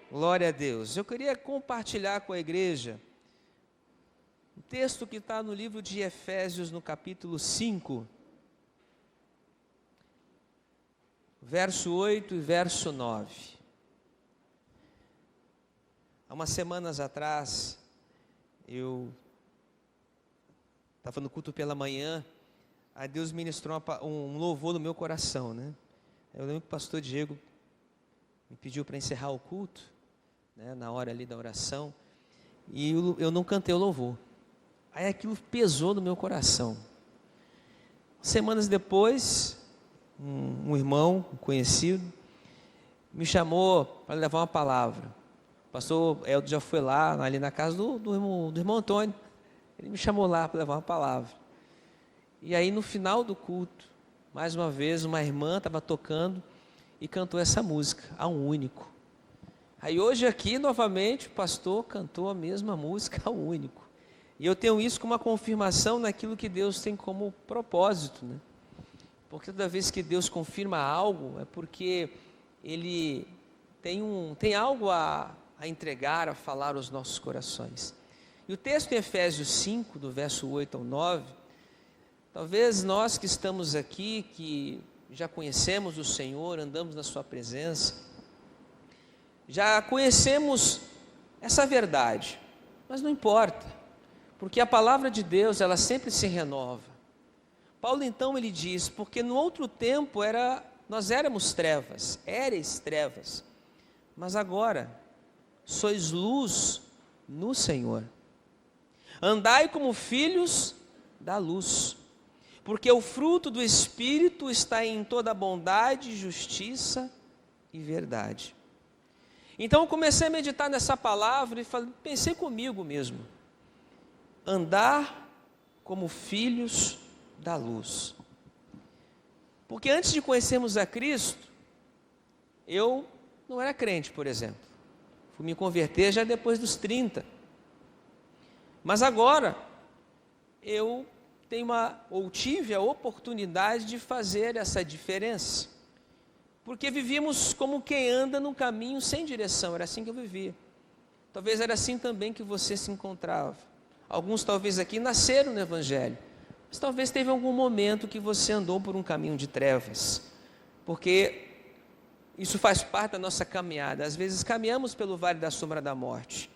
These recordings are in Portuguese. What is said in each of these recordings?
Glória a Deus. Eu queria compartilhar com a igreja o texto que está no livro de Efésios, no capítulo 5, verso 8 e verso 9. Há umas semanas atrás, eu estava no culto pela manhã, aí Deus ministrou um louvor no meu coração, né? Eu lembro que o pastor Diego me pediu para encerrar o culto, né, na hora ali da oração, e eu não cantei o louvor. Aí aquilo pesou no meu coração. Semanas depois, um irmão, um conhecido, me chamou para levar uma palavra. O pastor Eldo já foi lá, ali na casa do irmão Antônio. Ele me chamou lá para levar uma palavra. E aí no final do culto, mais uma vez, uma irmã estava tocando e cantou essa música, A Um Único. Aí hoje aqui, novamente, o pastor cantou a mesma música, A Um Único. E eu tenho isso como uma confirmação naquilo que Deus tem como propósito, né? Porque toda vez que Deus confirma algo, é porque Ele tem algo a entregar, a falar aos nossos corações. E o texto em Efésios 5, do verso 8 ao 9, talvez nós que estamos aqui, que já conhecemos o Senhor, andamos na sua presença, já conhecemos essa verdade, mas não importa, porque a palavra de Deus, ela sempre se renova. Paulo então ele diz, porque no outro tempo nós éramos trevas, éreis trevas, mas agora sois luz no Senhor. Andai como filhos da luz, porque o fruto do Espírito está em toda bondade, justiça e verdade. Então eu comecei a meditar nessa palavra e pensei comigo mesmo, andar como filhos da luz. Porque antes de conhecermos a Cristo, eu não era crente, por exemplo. Fui me converter já depois dos 30. Mas agora, eu tive a oportunidade de fazer essa diferença. Porque vivíamos como quem anda num caminho sem direção, era assim que eu vivia. Talvez era assim também que você se encontrava. Alguns talvez aqui nasceram no Evangelho, mas talvez teve algum momento que você andou por um caminho de trevas, porque isso faz parte da nossa caminhada. Às vezes caminhamos pelo vale da sombra da morte.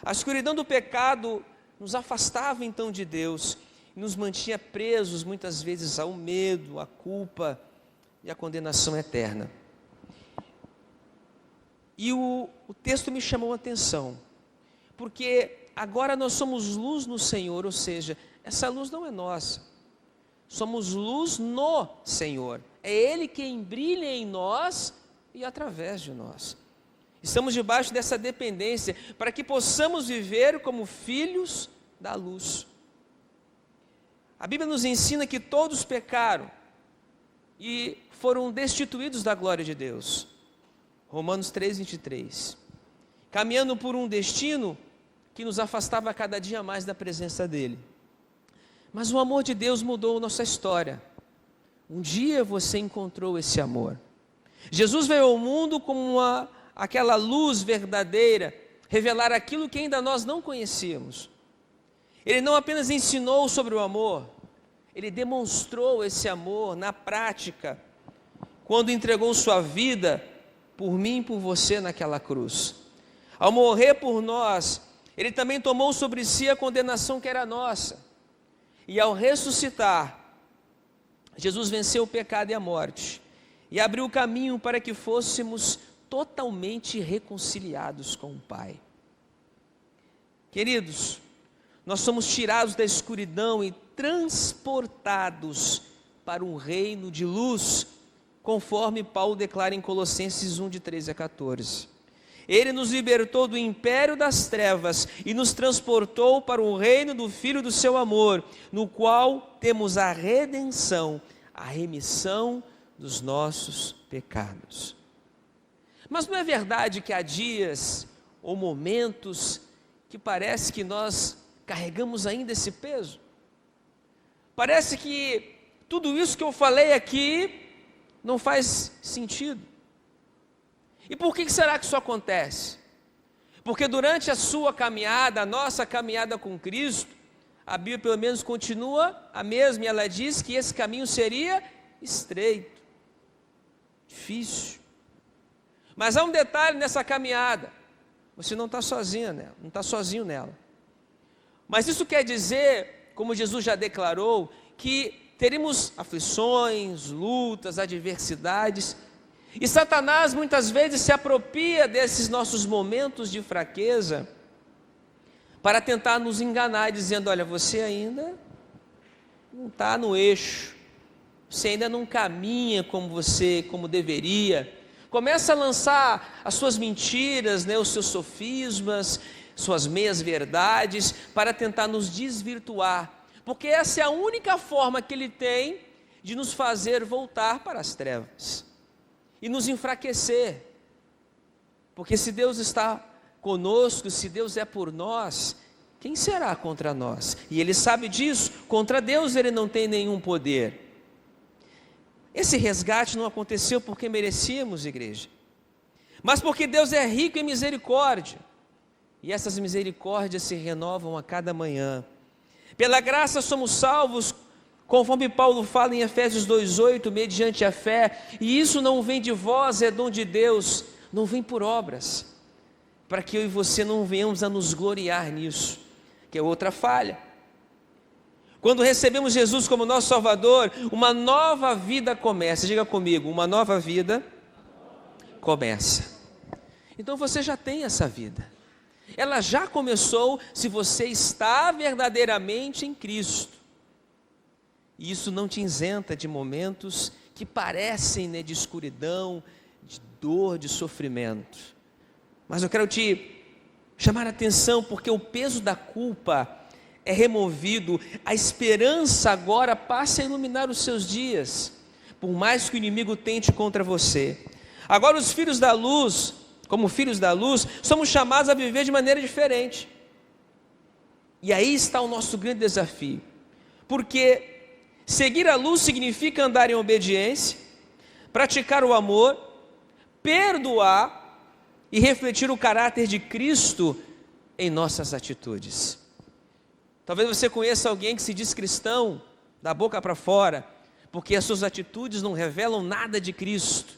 A escuridão do pecado nos afastava então de Deus, e nos mantinha presos muitas vezes ao medo, à culpa e à condenação eterna. E o texto me chamou a atenção, porque agora nós somos luz no Senhor, ou seja, essa luz não é nossa, somos luz no Senhor, é Ele quem brilha em nós e através de nós. Estamos debaixo dessa dependência, para que possamos viver como filhos da luz. A Bíblia nos ensina que todos pecaram e foram destituídos da glória de Deus. Romanos 3:23. Caminhando por um destino que nos afastava cada dia mais da presença dEle. Mas o amor de Deus mudou nossa história. Um dia você encontrou esse amor. Jesus veio ao mundo como aquela luz verdadeira, revelar aquilo que ainda nós não conhecíamos. Ele não apenas ensinou sobre o amor, Ele demonstrou esse amor na prática, quando entregou sua vida por mim e por você naquela cruz. Ao morrer por nós, Ele também tomou sobre si a condenação que era nossa. E ao ressuscitar, Jesus venceu o pecado e a morte, e abriu o caminho para que fôssemos totalmente reconciliados com o Pai. Queridos, nós somos tirados da escuridão e transportados para um reino de luz, conforme Paulo declara em Colossenses 1, de 13 a 14. Ele nos libertou do império das trevas e nos transportou para o reino do Filho do seu amor, no qual temos a redenção, a remissão dos nossos pecados. Mas não é verdade que há dias ou momentos que parece que nós carregamos ainda esse peso? Parece que tudo isso que eu falei aqui não faz sentido. E por que será que isso acontece? Porque durante a sua caminhada, a nossa caminhada com Cristo, a Bíblia pelo menos continua a mesma, e ela diz que esse caminho seria estreito, difícil. Mas há um detalhe nessa caminhada: você não está sozinha nela, não está sozinho nela. Mas isso quer dizer, como Jesus já declarou, que teremos aflições, lutas, adversidades, e Satanás muitas vezes se apropria desses nossos momentos de fraqueza para tentar nos enganar, dizendo: olha, você ainda não está no eixo, você ainda não caminha como deveria. Começa a lançar as suas mentiras, os seus sofismas, suas meias verdades, para tentar nos desvirtuar, porque essa é a única forma que ele tem de nos fazer voltar para as trevas e nos enfraquecer. Porque se Deus está conosco, se Deus é por nós, quem será contra nós? E ele sabe disso. Contra Deus ele não tem nenhum poder. Esse resgate não aconteceu porque merecíamos, igreja, mas porque Deus é rico em misericórdia, e essas misericórdias se renovam a cada manhã. Pela graça somos salvos, conforme Paulo fala em Efésios 2,8, mediante a fé, e isso não vem de vós, é dom de Deus, não vem por obras, para que eu e você não venhamos a nos gloriar nisso, que é outra falha. Quando recebemos Jesus como nosso Salvador, uma nova vida começa. Diga comigo, uma nova vida começa. Então você já tem essa vida. Ela já começou se você está verdadeiramente em Cristo. E isso não te isenta de momentos que parecem de escuridão, de dor, de sofrimento. Mas eu quero te chamar a atenção, porque o peso da culpa é removido, a esperança agora passa a iluminar os seus dias, por mais que o inimigo tente contra você. Agora os filhos da luz, como filhos da luz, somos chamados a viver de maneira diferente. E aí está o nosso grande desafio, porque seguir a luz significa andar em obediência, praticar o amor, perdoar e refletir o caráter de Cristo em nossas atitudes. Talvez você conheça alguém que se diz cristão, da boca para fora, porque as suas atitudes não revelam nada de Cristo.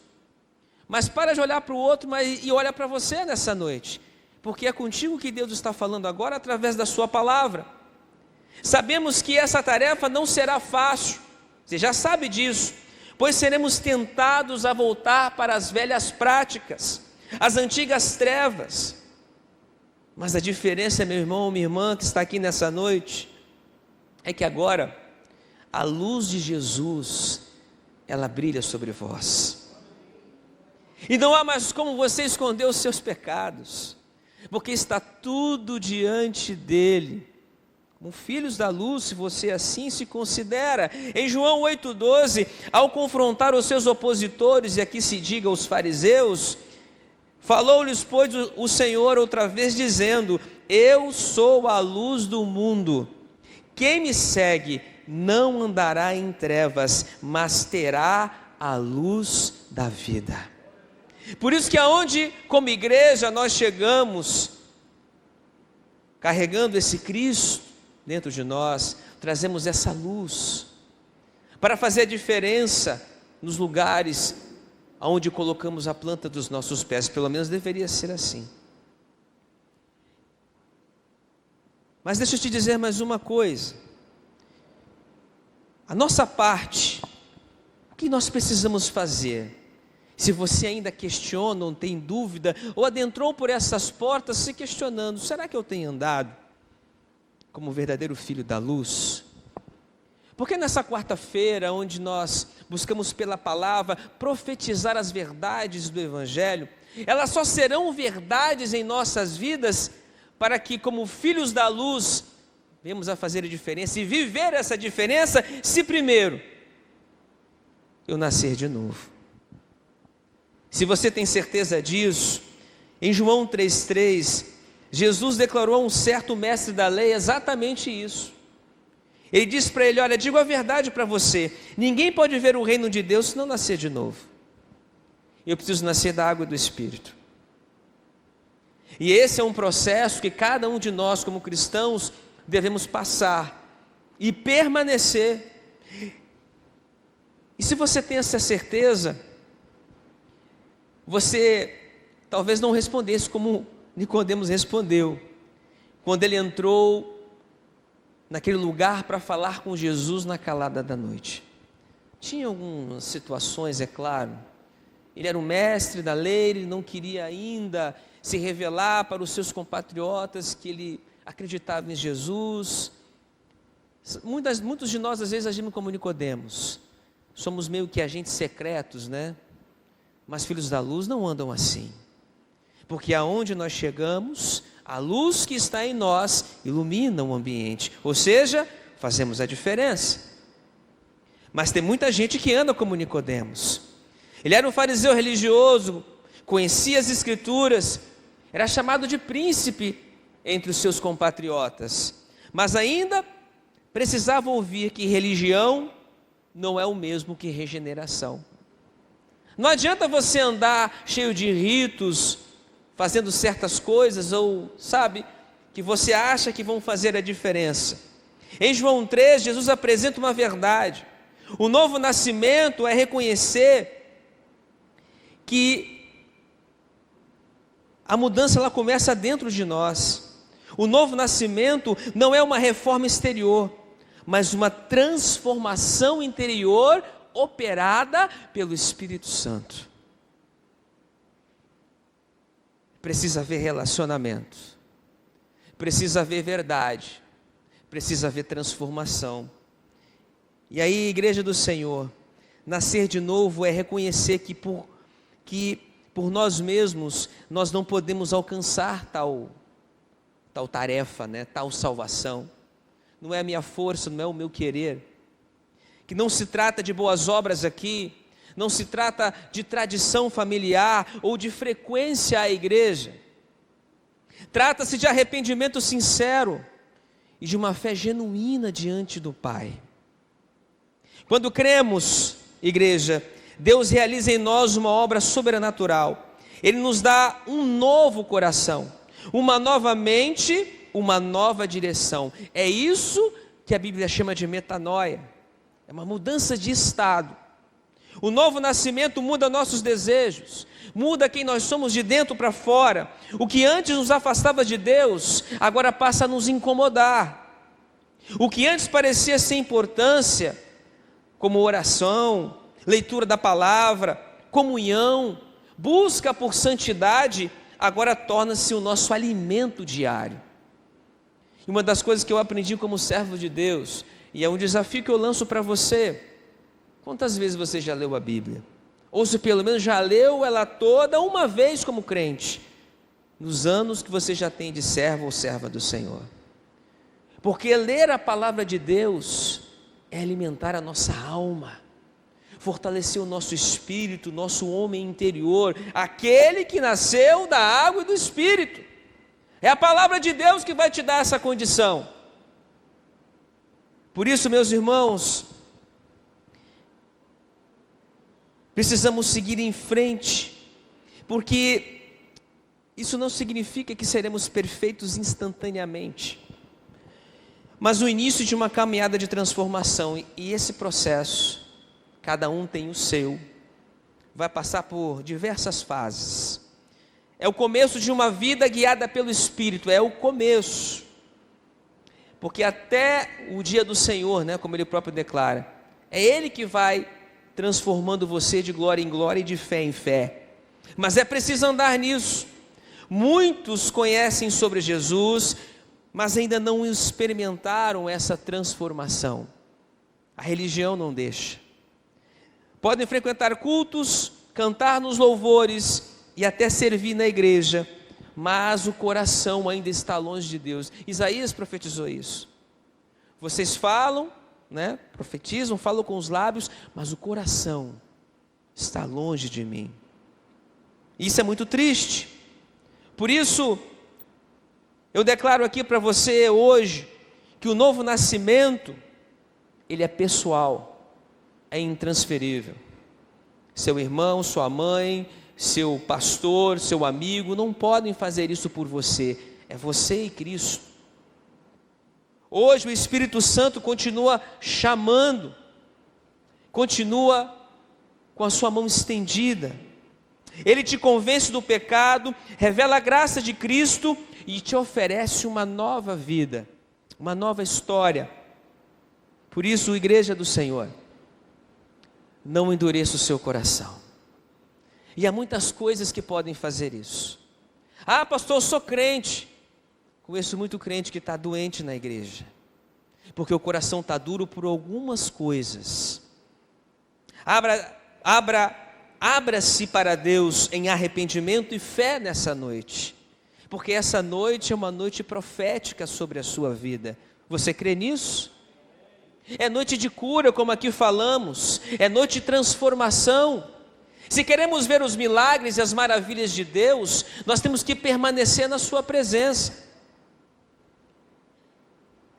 Mas para de olhar para o outro e olha para você nessa noite, porque é contigo que Deus está falando agora através da sua palavra. Sabemos que essa tarefa não será fácil, você já sabe disso, pois seremos tentados a voltar para as velhas práticas, as antigas trevas. Mas a diferença, meu irmão, minha irmã que está aqui nessa noite, é que agora a luz de Jesus, ela brilha sobre vós. E não há mais como você esconder os seus pecados, porque está tudo diante dele. Como filhos da luz, se você assim se considera. Em João 8,12, ao confrontar os seus opositores, e aqui se diga os fariseus, falou-lhes, pois, o Senhor outra vez, dizendo: eu sou a luz do mundo, quem me segue não andará em trevas, mas terá a luz da vida. Por isso que aonde como igreja nós chegamos, carregando esse Cristo dentro de nós, trazemos essa luz, para fazer a diferença nos lugares aonde colocamos a planta dos nossos pés, pelo menos deveria ser assim. Mas deixa eu te dizer mais uma coisa, a nossa parte, o que nós precisamos fazer? Se você ainda questiona, ou tem dúvida, ou adentrou por essas portas se questionando, será que eu tenho andado como verdadeiro filho da luz? Porque nessa quarta-feira, onde nós buscamos pela palavra profetizar as verdades do Evangelho, elas só serão verdades em nossas vidas, para que como filhos da luz, venhamos a fazer a diferença, e viver essa diferença, se primeiro eu nascer de novo. Se você tem certeza disso, em João 3,3, Jesus declarou a um certo mestre da lei exatamente isso. Ele disse para ele: olha, digo a verdade para você, ninguém pode ver o reino de Deus se não nascer de novo. Eu preciso nascer da água e do Espírito. E esse é um processo que cada um de nós, como cristãos, devemos passar e permanecer. E se você tem essa certeza, você talvez não respondesse como Nicodemos respondeu, quando ele entrou naquele lugar para falar com Jesus na calada da noite. Tinha algumas situações, é claro. Ele era um mestre da lei, ele não queria ainda se revelar para os seus compatriotas que ele acreditava em Jesus. Muitos de nós às vezes agimos como Nicodemos. Somos meio que agentes secretos, né? Mas filhos da luz não andam assim. Porque aonde nós chegamos, a luz que está em nós ilumina o ambiente. Ou seja, fazemos a diferença. Mas tem muita gente que anda como Nicodemos. Ele era um fariseu religioso, conhecia as escrituras, era chamado de príncipe entre os seus compatriotas. Mas ainda precisava ouvir que religião não é o mesmo que regeneração. Não adianta você andar cheio de ritos, fazendo certas coisas, ou sabe, que você acha que vão fazer a diferença. Em João 3, Jesus apresenta uma verdade. O novo nascimento é reconhecer que a mudança ela começa dentro de nós. O novo nascimento não é uma reforma exterior, mas uma transformação interior operada pelo Espírito Santo. Precisa haver relacionamento, precisa haver verdade, precisa haver transformação. E aí, igreja do Senhor, nascer de novo é reconhecer que por nós mesmos nós não podemos alcançar tal tarefa, né? Tal salvação. Não é a minha força, não é o meu querer. Que não se trata de boas obras aqui, não se trata de tradição familiar ou de frequência à igreja. Trata-se de arrependimento sincero e de uma fé genuína diante do Pai. Quando cremos, igreja, Deus realiza em nós uma obra sobrenatural. Ele nos dá um novo coração, uma nova mente, uma nova direção. É isso que a Bíblia chama de metanoia. É uma mudança de estado. O novo nascimento muda nossos desejos, muda quem nós somos de dentro para fora. O que antes nos afastava de Deus, agora passa a nos incomodar. O que antes parecia sem importância, como oração, leitura da palavra, comunhão, busca por santidade, agora torna-se o nosso alimento diário. E uma das coisas que eu aprendi como servo de Deus, e é um desafio que eu lanço para você: quantas vezes você já leu a Bíblia? Ou se pelo menos já leu ela toda uma vez como crente, nos anos que você já tem de servo ou serva do Senhor. Porque ler a palavra de Deus é alimentar a nossa alma, fortalecer o nosso espírito, o nosso homem interior, aquele que nasceu da água e do Espírito. É a palavra de Deus que vai te dar essa condição. Por isso, meus irmãos, precisamos seguir em frente, porque isso não significa que seremos perfeitos instantaneamente, mas o início de uma caminhada de transformação. E esse processo, cada um tem o seu, vai passar por diversas fases. É o começo de uma vida guiada pelo Espírito, é o começo, porque até o dia do Senhor, né, como Ele próprio declara, é Ele que vai transformando você de glória em glória e de fé em fé. Mas é preciso andar nisso. Muitos conhecem sobre Jesus, mas ainda não experimentaram essa transformação. A religião não deixa. Podem frequentar cultos, cantar nos louvores e até servir na igreja, mas o coração ainda está longe de Deus. Isaías profetizou isso. Vocês falam, né, profetizam, falam com os lábios, mas o coração está longe de mim. Isso é muito triste. Por isso, eu declaro aqui para você hoje, que o novo nascimento, ele é pessoal, é intransferível. Seu irmão, sua mãe, seu pastor, seu amigo, não podem fazer isso por você. É você e Cristo. Hoje o Espírito Santo continua chamando, continua com a sua mão estendida. Ele te convence do pecado, revela a graça de Cristo e te oferece uma nova vida, uma nova história. Por isso, igreja do Senhor, não endureça o seu coração. E há muitas coisas que podem fazer isso. Ah, pastor, eu sou crente. Conheço muito crente que está doente na igreja, porque o coração está duro por algumas coisas. Abra-se para Deus em arrependimento e fé nessa noite, porque essa noite é uma noite profética sobre a sua vida. Você crê nisso? É noite de cura, como aqui falamos, é noite de transformação. Se queremos ver os milagres e as maravilhas de Deus, nós temos que permanecer na sua presença.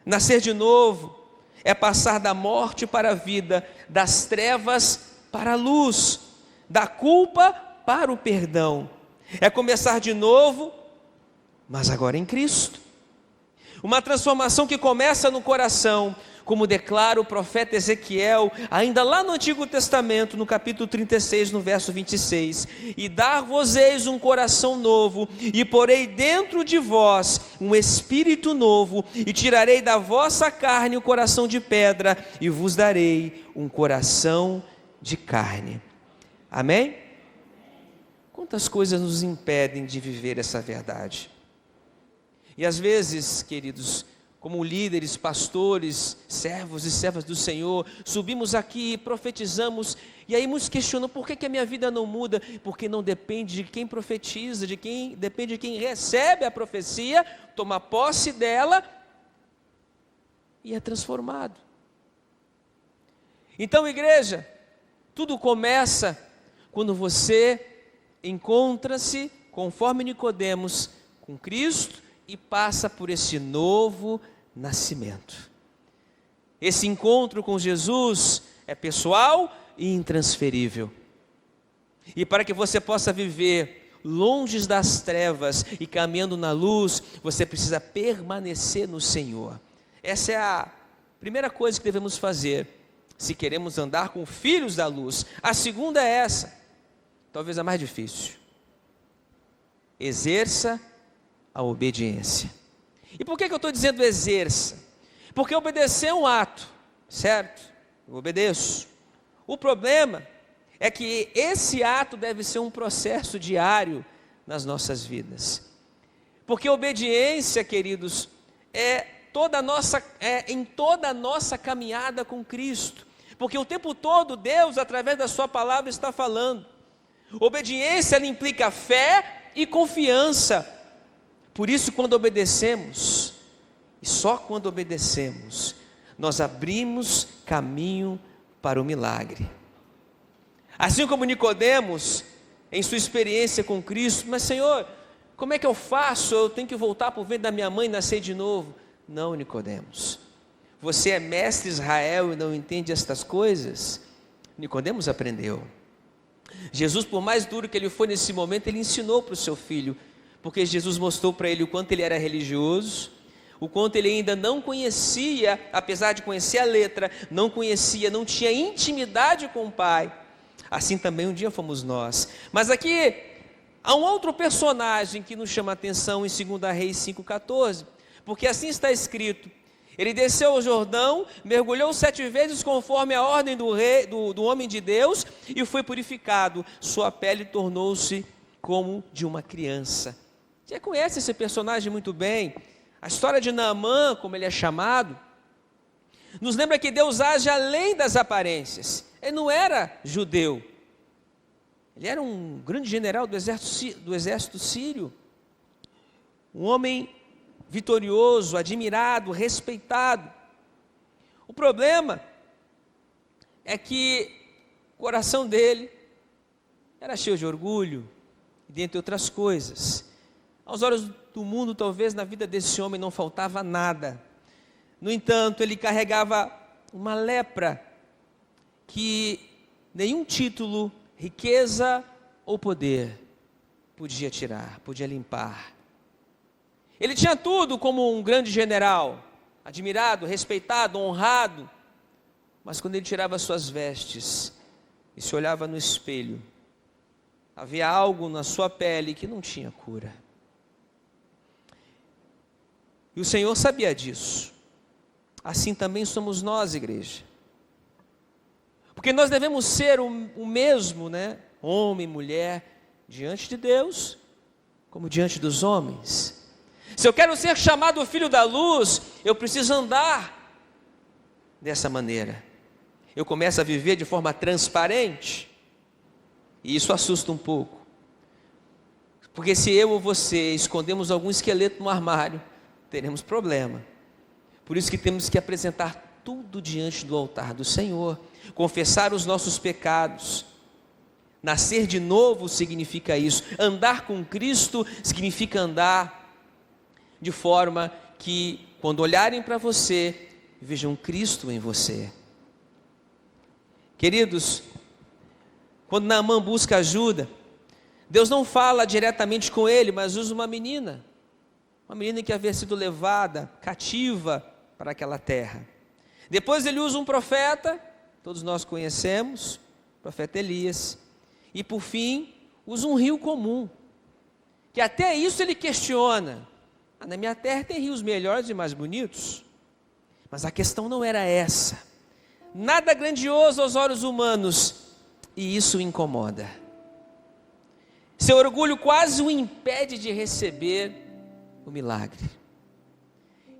Nascer de novo é passar da morte para a vida, das trevas para a luz, da culpa para o perdão. É começar de novo, mas agora em Cristo. Uma transformação que começa no coração, como declara o profeta Ezequiel, ainda lá no Antigo Testamento, no capítulo 36, no verso 26, e dar-vos-eis um coração novo, e porei dentro de vós um espírito novo, e tirarei da vossa carne o coração de pedra, e vos darei um coração de carne. Amém? Quantas coisas nos impedem de viver essa verdade? E às vezes, queridos, como líderes, pastores, servos e servas do Senhor, subimos aqui, profetizamos, e aí muitos questionam, por que a minha vida não muda? Porque não depende de quem profetiza, depende de quem recebe a profecia, toma posse dela, e é transformado. Então, igreja, tudo começa quando você encontra-se, conforme Nicodemos, com Cristo, e passa por esse novo nascimento. Esse encontro com Jesus é pessoal e intransferível. E para que você possa viver longe das trevas e caminhando na luz, você precisa permanecer no Senhor. Essa é a primeira coisa que devemos fazer, se queremos andar com filhos da luz. A segunda é essa, talvez a mais difícil: exerça a obediência. E por que eu estou dizendo exerça? Porque obedecer é um ato, certo? Eu obedeço. O problema é que esse ato deve ser um processo diário nas nossas vidas. Porque obediência, queridos, é em toda a nossa caminhada com Cristo. Porque o tempo todo Deus, através da sua palavra, está falando. Obediência, ela implica fé e confiança. Por isso, quando obedecemos, e só quando obedecemos, nós abrimos caminho para o milagre. Assim como Nicodemos, em sua experiência com Cristo, mas Senhor, como é que eu faço? Eu tenho que voltar para o ventre da minha mãe e nascer de novo? Não, Nicodemos, você é mestre Israel e não entende estas coisas? Nicodemos aprendeu. Jesus, por mais duro que ele foi nesse momento, ele ensinou para o seu filho, porque Jesus mostrou para ele o quanto ele era religioso, o quanto ele ainda não conhecia, apesar de conhecer a letra, não tinha intimidade com o Pai. Assim também um dia fomos nós. Mas aqui há um outro personagem que nos chama a atenção em 2 Reis 5,14, porque assim está escrito: ele desceu ao Jordão, mergulhou 7 vezes conforme a ordem do homem de Deus, e foi purificado, sua pele tornou-se como de uma criança. Você conhece esse personagem muito bem. A história de Naamã, como ele é chamado, nos lembra que Deus age além das aparências. Ele não era judeu, ele era um grande general do exército sírio, um homem vitorioso, admirado, respeitado. O problema é que o coração dele era cheio de orgulho, dentre outras coisas. Aos olhos do mundo, talvez na vida desse homem não faltava nada. No entanto, ele carregava uma lepra que nenhum título, riqueza ou poder, podia tirar, podia limpar. Ele tinha tudo como um grande general, admirado, respeitado, honrado, mas quando ele tirava suas vestes e se olhava no espelho, havia algo na sua pele que não tinha cura. E o Senhor sabia disso. Assim também somos nós, igreja. Porque nós devemos ser o mesmo, né? Homem, mulher, diante de Deus, como diante dos homens. Se eu quero ser chamado filho da luz, eu preciso andar dessa maneira. Eu começo a viver de forma transparente, e isso assusta um pouco. Porque se eu ou você escondemos algum esqueleto no armário, teremos problema. Por isso que temos que apresentar tudo diante do altar do Senhor, confessar os nossos pecados. Nascer de novo significa isso. Andar com Cristo significa andar de forma que, quando olharem para você, vejam Cristo em você. Queridos, quando Naamã busca ajuda, Deus não fala diretamente com ele, mas usa uma menina que havia sido levada cativa para aquela terra. Depois ele usa um profeta, todos nós conhecemos, o profeta Elias. E por fim, usa um rio comum, que até isso ele questiona. Na minha terra tem rios melhores e mais bonitos. Mas a questão não era essa. Nada grandioso aos olhos humanos, e isso o incomoda. Seu orgulho quase o impede de receber o milagre.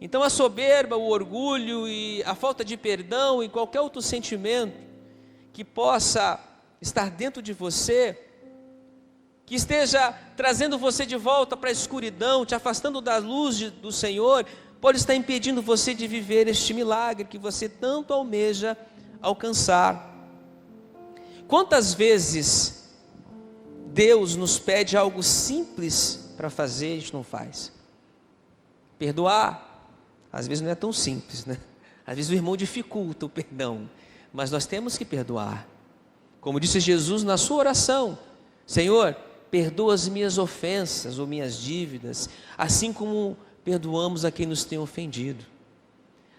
Então a soberba, o orgulho e a falta de perdão e qualquer outro sentimento que possa estar dentro de você, que esteja trazendo você de volta para a escuridão, te afastando da luz do Senhor, pode estar impedindo você de viver este milagre que você tanto almeja alcançar. Quantas vezes Deus nos pede algo simples para fazer e a gente não faz? Perdoar, às vezes não é tão simples, né? Às vezes o irmão dificulta o perdão, mas nós temos que perdoar. Como disse Jesus na sua oração: Senhor, perdoa as minhas ofensas ou minhas dívidas, assim como perdoamos a quem nos tem ofendido.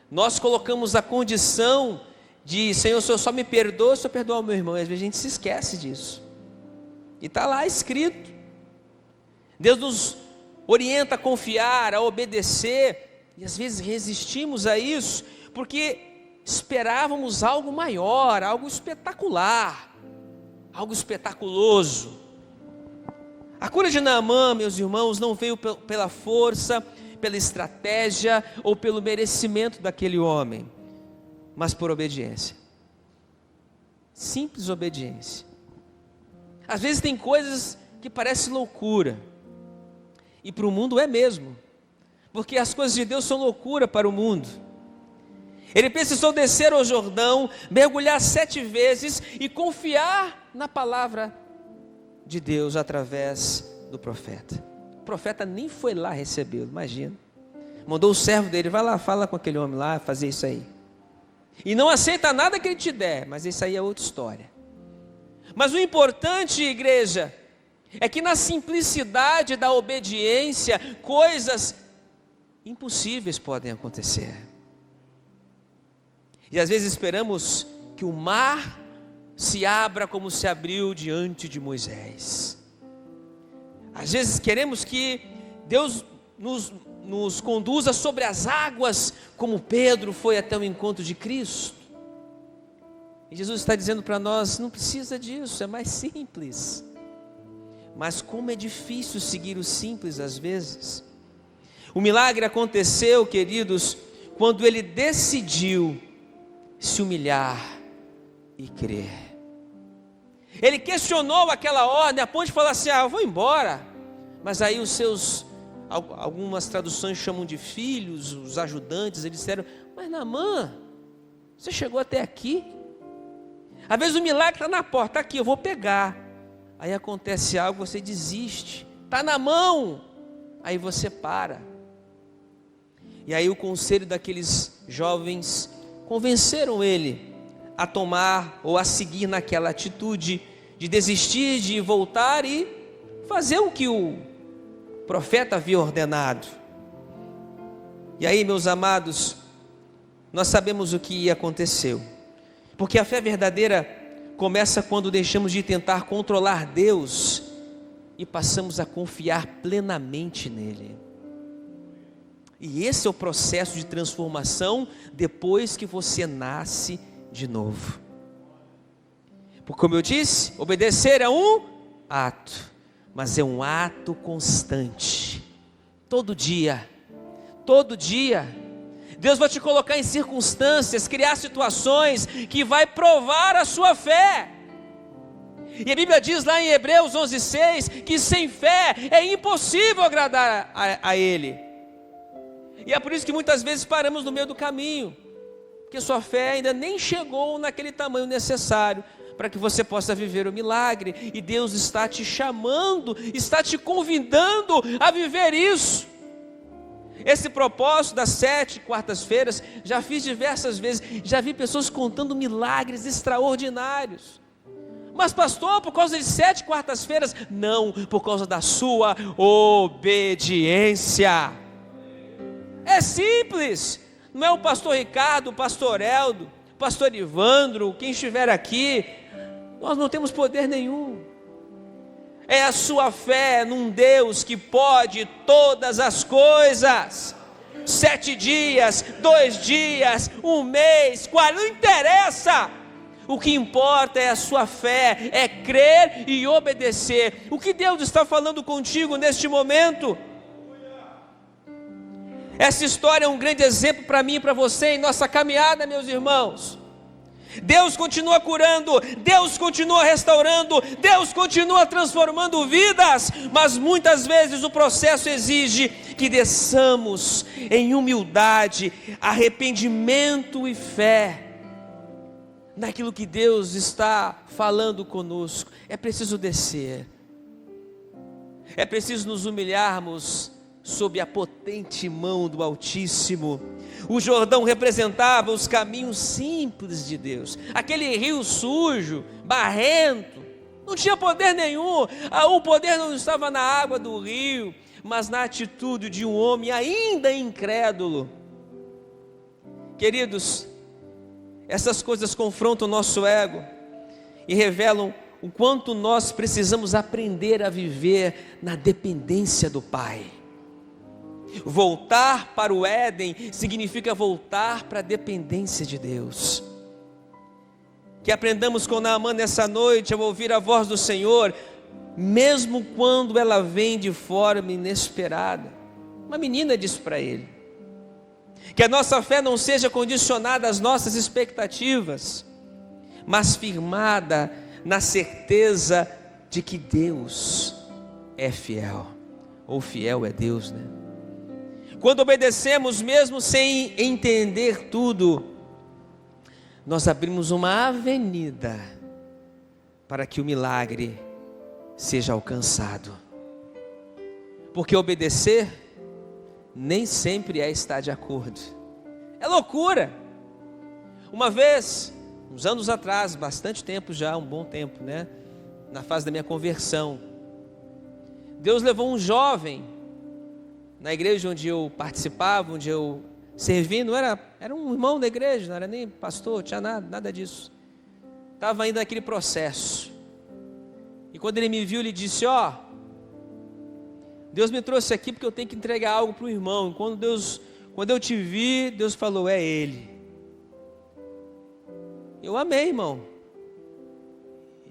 Nós colocamos a condição de: Senhor, se eu só me perdoa se eu perdoar o meu irmão. E às vezes a gente se esquece disso, e está lá escrito. Deus nos orienta a confiar, a obedecer, e às vezes resistimos a isso, porque esperávamos algo maior, algo espetacular, algo espetaculoso. A cura de Naamã, meus irmãos, não veio pela força, pela estratégia ou pelo merecimento daquele homem, mas por obediência. Simples obediência. Às vezes tem coisas que parecem loucura, e para o mundo é mesmo, porque as coisas de Deus são loucura para o mundo. Ele precisou descer ao Jordão, mergulhar 7 vezes e confiar na palavra de Deus através do profeta. O profeta nem foi lá recebê-lo, imagina. Mandou o servo dele: vai lá, fala com aquele homem lá, fazer isso aí. E não aceita nada que ele te der, mas isso aí é outra história. Mas o importante, igreja, é que na simplicidade da obediência, coisas impossíveis podem acontecer. E às vezes esperamos que o mar se abra como se abriu diante de Moisés. Às vezes queremos que Deus nos conduza sobre as águas, como Pedro foi até o encontro de Cristo. E Jesus está dizendo para nós: não precisa disso, é mais simples. Mas como é difícil seguir o simples às vezes. O milagre aconteceu, queridos, quando ele decidiu se humilhar e crer. Ele questionou aquela ordem a ponto de falar assim: eu vou embora. Mas aí algumas traduções chamam de filhos, os ajudantes, eles disseram: mas Naamã, você chegou até aqui? Às vezes o milagre está na porta: está aqui, eu vou pegar. Aí acontece algo, você desiste, está na mão, aí você para. E aí o conselho daqueles jovens convenceram ele a tomar ou a seguir naquela atitude de desistir, de voltar e fazer o que o profeta havia ordenado. E aí, meus amados, nós sabemos o que aconteceu, porque a fé verdadeira começa quando deixamos de tentar controlar Deus e passamos a confiar plenamente nele. E esse é o processo de transformação depois que você nasce de novo. Porque, como eu disse, obedecer é um ato, mas é um ato constante. Todo dia, Deus vai te colocar em circunstâncias, criar situações que vai provar a sua fé. E a Bíblia diz lá em Hebreus 11:6 que sem fé é impossível agradar a Ele. E é por isso que muitas vezes paramos no meio do caminho, porque sua fé ainda nem chegou naquele tamanho necessário para que você possa viver o milagre. E Deus está te chamando, está te convidando a viver isso. Esse propósito das 7 quartas-feiras, já fiz diversas vezes, já vi pessoas contando milagres extraordinários. Mas pastor, por causa de 7 quartas-feiras? Não, por causa da sua obediência. É simples, não é o pastor Ricardo, o pastor Eldo, o pastor Ivandro, quem estiver aqui, nós não temos poder nenhum. É a sua fé num Deus que pode todas as coisas. 7 dias, 2 dias, 1 mês, 40, não interessa. O que importa é a sua fé, é crer e obedecer. O que Deus está falando contigo neste momento? Essa história é um grande exemplo para mim e para você em nossa caminhada, meus irmãos. Deus continua curando, Deus continua restaurando, Deus continua transformando vidas, mas muitas vezes o processo exige que desçamos em humildade, arrependimento e fé naquilo que Deus está falando conosco. É preciso descer, é preciso nos humilharmos sob a potente mão do Altíssimo. O Jordão representava os caminhos simples de Deus. Aquele rio sujo, barrento, não tinha poder nenhum. O poder não estava na água do rio, mas na atitude de um homem ainda incrédulo. Queridos, essas coisas confrontam o nosso ego e revelam o quanto nós precisamos aprender a viver na dependência do Pai. Voltar para o Éden significa voltar para a dependência de Deus. Que aprendamos com Naamã nessa noite, ao ouvir a voz do Senhor, mesmo quando ela vem de forma inesperada. Uma menina disse para ele: que a nossa fé não seja condicionada às nossas expectativas, mas firmada na certeza de que Deus é fiel, ou fiel é Deus, né? Quando obedecemos mesmo sem entender tudo, nós abrimos uma avenida para que o milagre seja alcançado. Porque obedecer nem sempre é estar de acordo. É loucura. Uma vez, uns anos atrás, bastante tempo já, um bom tempo, né? Na fase da minha conversão, Deus levou um jovem na igreja onde eu participava, onde eu servi. Não era um irmão da igreja, não era nem pastor, tinha nada disso. Estava ainda naquele processo. E quando ele me viu, ele disse: Deus me trouxe aqui porque eu tenho que entregar algo para o irmão. Quando eu te vi, Deus falou: é ele. Eu amei, irmão.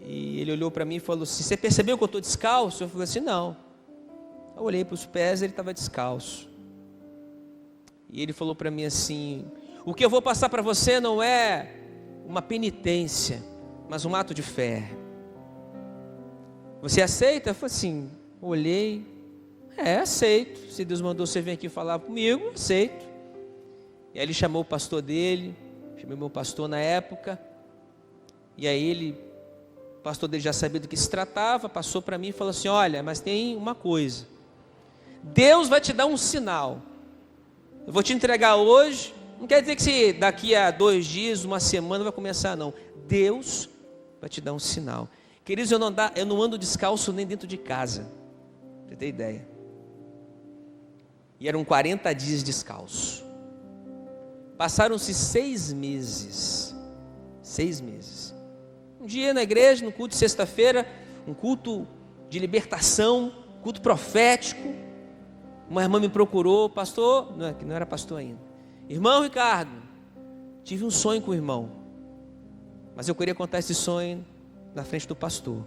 E ele olhou para mim e falou assim: você percebeu que eu estou descalço? Eu falei assim: não. Eu olhei para os pés, ele estava descalço. E ele falou para mim assim: o que eu vou passar para você não é uma penitência, mas um ato de fé. Você aceita? Eu falei assim, olhei, aceito. Se Deus mandou você vir aqui falar comigo, aceito. E aí ele chamou o pastor dele, chamei meu pastor na época. E aí o pastor dele já sabia do que se tratava, passou para mim e falou assim: olha, mas tem uma coisa. Deus vai te dar um sinal. Eu vou te entregar hoje. Não quer dizer que se daqui a 2 dias, uma semana vai começar, não. Deus vai te dar um sinal. Queridos, eu não ando descalço nem dentro de casa, pra você ter ideia. E eram 40 dias descalço. Passaram-se 6 meses. 6 meses. Um dia na igreja, no culto de sexta-feira, um culto de libertação, culto profético. Uma irmã me procurou, pastor, que não era pastor ainda. Irmão Ricardo, tive um sonho com o irmão, mas eu queria contar esse sonho na frente do pastor.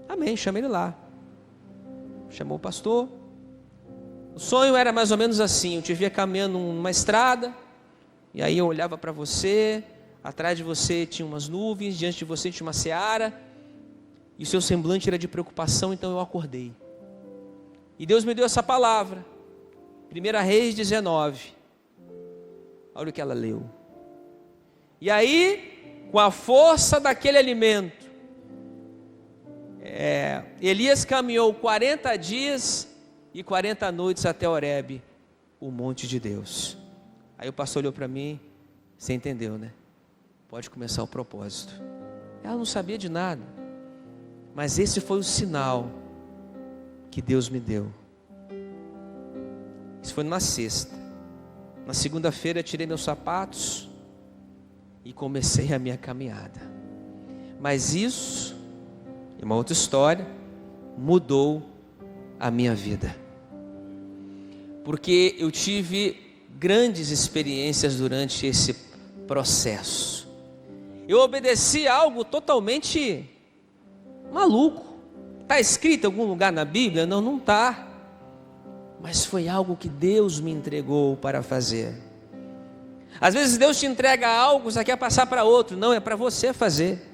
Amém, chamei ele lá. Chamou o pastor. O sonho era mais ou menos assim: eu te via caminhando numa estrada, e aí eu olhava para você, atrás de você tinha umas nuvens, diante de você tinha uma seara, e o seu semblante era de preocupação. Então eu acordei, e Deus me deu essa palavra, 1 Reis 19, olha o que ela leu. E aí, com a força daquele alimento, Elias caminhou 40 dias e 40 noites até Horebe, o monte de Deus. Aí o pastor olhou para mim: você entendeu, né? Pode começar o propósito. Ela não sabia de nada, mas esse foi o sinal que Deus me deu. Isso foi numa sexta. Na segunda-feira tirei meus sapatos e comecei a minha caminhada. Mas isso, é uma outra história, mudou a minha vida, porque eu tive grandes experiências durante esse processo. Eu obedeci a algo totalmente maluco. Está escrito em algum lugar na Bíblia? Não, não está. Mas foi algo que Deus me entregou para fazer. Às vezes Deus te entrega algo, você quer passar para outro. Não, é para você fazer.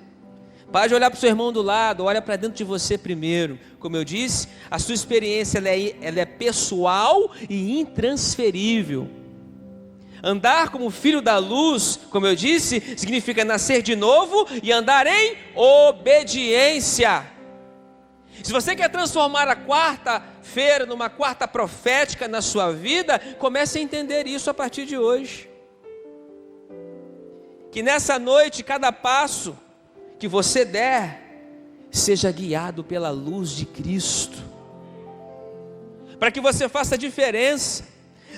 Pare de olhar para o seu irmão do lado, olha para dentro de você primeiro. Como eu disse, a sua experiência ela é pessoal e intransferível. Andar como filho da luz, como eu disse, significa nascer de novo e andar em obediência. Se você quer transformar a quarta-feira numa quarta profética na sua vida, comece a entender isso a partir de hoje. Que nessa noite, cada passo que você der, seja guiado pela luz de Cristo, para que você faça diferença,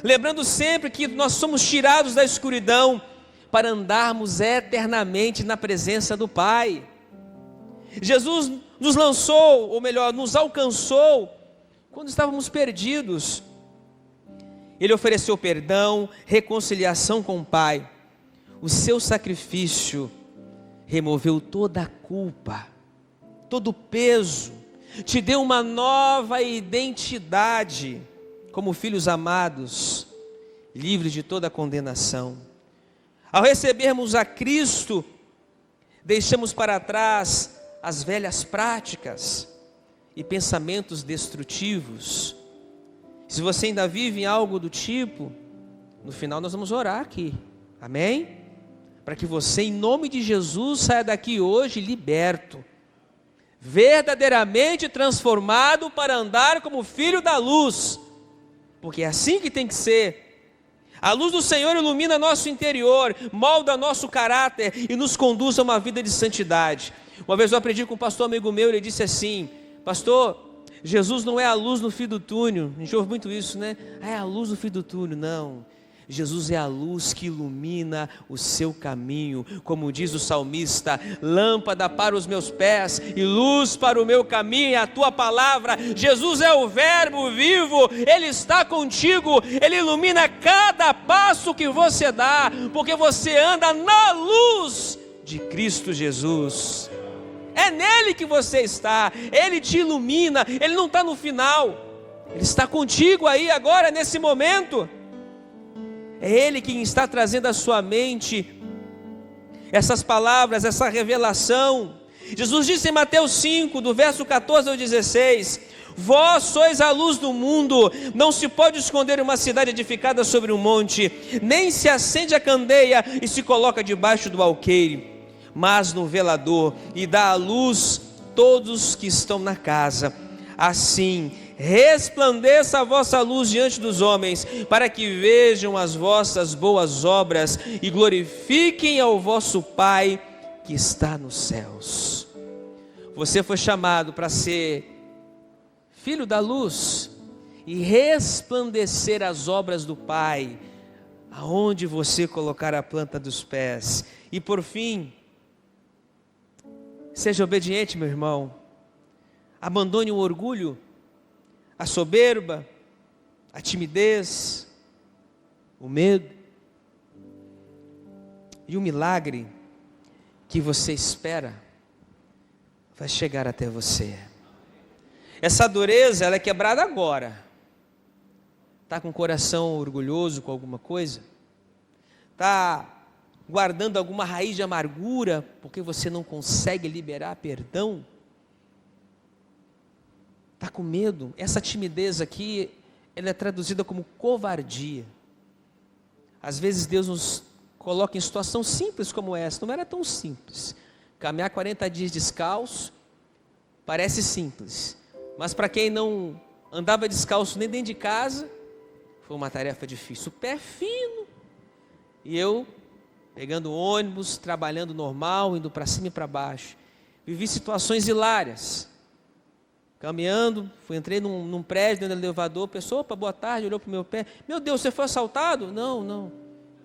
lembrando sempre que nós somos tirados da escuridão para andarmos eternamente na presença do Pai. Jesus nos lançou, ou melhor, nos alcançou quando estávamos perdidos. Ele ofereceu perdão, reconciliação com o Pai. O seu sacrifício removeu toda a culpa, todo o peso, te deu uma nova identidade como filhos amados, livres de toda condenação. Ao recebermos a Cristo, deixamos para trás as velhas práticas e pensamentos destrutivos. Se você ainda vive em algo do tipo, no final nós vamos orar aqui, amém? Para que você, em nome de Jesus, saia daqui hoje liberto, verdadeiramente transformado para andar como filho da luz, porque é assim que tem que ser. A luz do Senhor ilumina nosso interior, molda nosso caráter e nos conduz a uma vida de santidade. Uma vez eu aprendi com um pastor amigo meu, ele disse assim: pastor, Jesus não é a luz no fim do túnel. A gente ouve muito isso, né? É a luz no fim do túnel. Não, Jesus é a luz que ilumina o seu caminho, como diz o salmista: lâmpada para os meus pés e luz para o meu caminho é a tua palavra. Jesus é o verbo vivo, Ele está contigo, Ele ilumina cada passo que você dá, porque você anda na luz de Cristo Jesus. É nele que você está, Ele te ilumina, Ele não está no final, Ele está contigo aí agora, nesse momento. É Ele quem está trazendo à sua mente essas palavras, essa revelação. Jesus disse em Mateus 5, do verso 14 ao 16: vós sois a luz do mundo, não se pode esconder uma cidade edificada sobre um monte, nem se acende a candeia e se coloca debaixo do alqueire, mas no velador, e dá à luz todos que estão na casa. Assim resplandeça a vossa luz diante dos homens, para que vejam as vossas boas obras e glorifiquem ao vosso Pai que está nos céus. Você foi chamado para ser filho da luz e resplandecer as obras do Pai, aonde você colocar a planta dos pés. E por fim, seja obediente, meu irmão. Abandone o orgulho, a soberba, a timidez, o medo. E o milagre que você espera vai chegar até você. Essa dureza, ela é quebrada agora. Está com o coração orgulhoso com alguma coisa? Está guardando alguma raiz de amargura porque você não consegue liberar perdão? Está com medo? Essa timidez aqui, ela é traduzida como covardia. Às vezes Deus nos coloca em situação simples como essa. Não era tão simples. Caminhar 40 dias descalço parece simples, mas para quem não andava descalço nem dentro de casa, foi uma tarefa difícil. O pé fino. E eu, pegando ônibus, trabalhando normal, indo para cima e para baixo. Vivi situações hilárias. Caminhando, entrei num prédio, dentro do elevador, a pessoa, opa, boa tarde, olhou para o meu pé. Meu Deus, você foi assaltado? Não, não.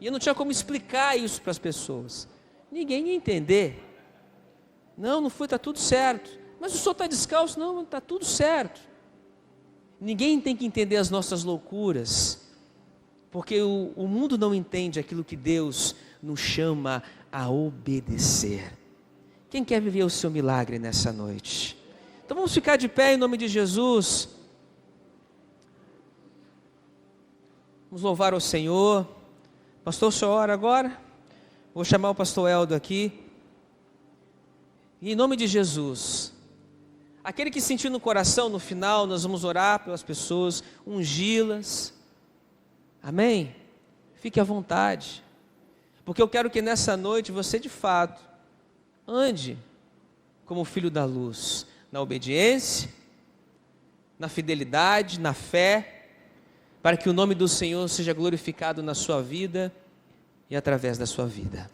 E eu não tinha como explicar isso para as pessoas. Ninguém ia entender. Não, não foi, está tudo certo. Mas o senhor está descalço? Não, está tudo certo. Ninguém tem que entender as nossas loucuras, porque o mundo não entende aquilo que Deus nos chama a obedecer. Quem quer viver o seu milagre nessa noite? Então vamos ficar de pé em nome de Jesus. Vamos louvar ao Senhor. Pastor, o senhor ora agora? Vou chamar o pastor Eldo aqui. E em nome de Jesus, aquele que sentiu no coração, no final, nós vamos orar pelas pessoas, ungí-las. Amém? Fique à vontade. Porque eu quero que nessa noite você de fato ande como filho da luz, na obediência, na fidelidade, na fé, para que o nome do Senhor seja glorificado na sua vida e através da sua vida.